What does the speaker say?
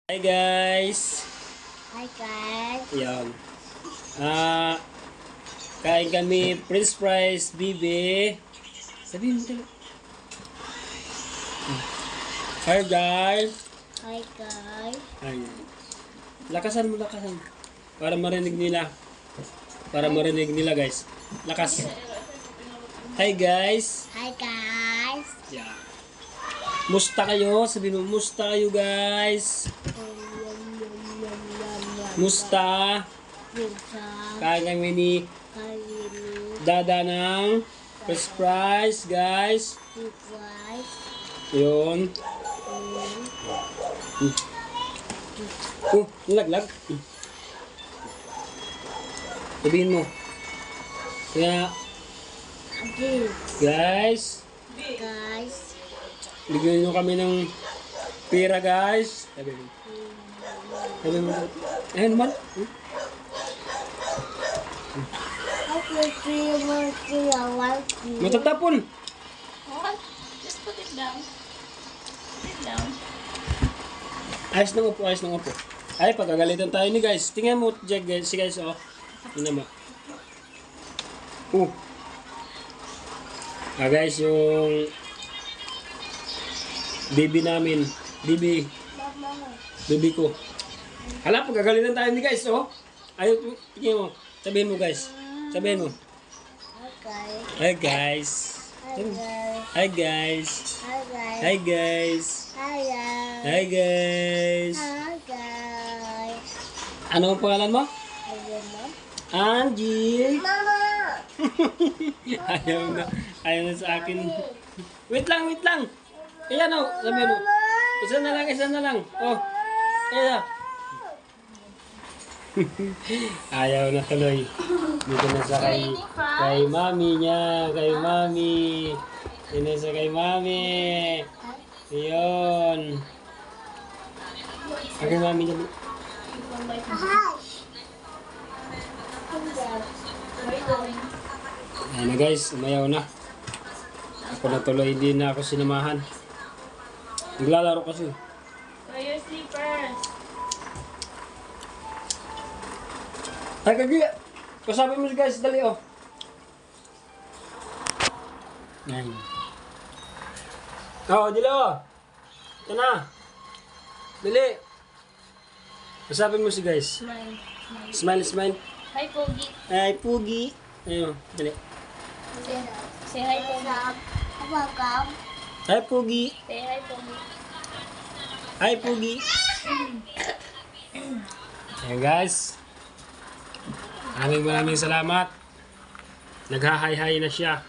Hi guys! Hi guys! Yan. Kain kami French fries, bibi. Sabihin mo talaga. Hi guys! Hi guys! Ayun. Lakasan mo, lakasan. Para marinig nila. Para marinig nila guys. Lakas. Hi guys! Hi guys! Yan. Musta kayo? Sabihin mo, musta kayo guys? Musta? Kain kami ni Dada ng French fries, guys. Yun. Nalaglag. Sabihin mo. Kaya, guys, bigyan nyo kami ng pera, guys. Sabihin mo. Sabihin mo. Ayan naman. Matatapon. What? Just put it down. Put it down. Ayos ng upo, ayos ng upo. Ay, pagkagalitan tayo ni guys. Tingnan mo, Jack, guys. Si guys, oh. Tingnan mo. Guys, yung baby namin. Baby ko. Hala, pagkagalitan tayo ni guys, oh. Ayaw, tingnan mo. Sabihin mo, guys. Sabihin mo. Hi, guys. Hi, guys. Hi, guys. Hi, guys. Ano ang pangalan mo? Angie. Ayaw na sa akin. Wait lang. Ayan o, sabihin mo. Isa na lang. Oh, ayan. Ayaw na tuloy. Dito na sa kay mami niya. Kay mami. Dito na sa kay mami. Yun. Kay mami niya. Ayan na guys, umayaw na. Ako na tuloy, hindi na ako sinamahan. Naglalaro kasi. So your slippers. Ay, kagi! Kasapin mo guys, dali oh. Ayan. Oo, dilo! Ito na! Dali! Kasapin mo si guys. Smile. Hi, Pogi. Ay, Pugi. Ayun, dali. Say hi, Pogi. Hi, Pugi. Say hi, Pogi. Hi, Pugi. Ayan guys. Maraming salamat. Naghahay-hay na siya.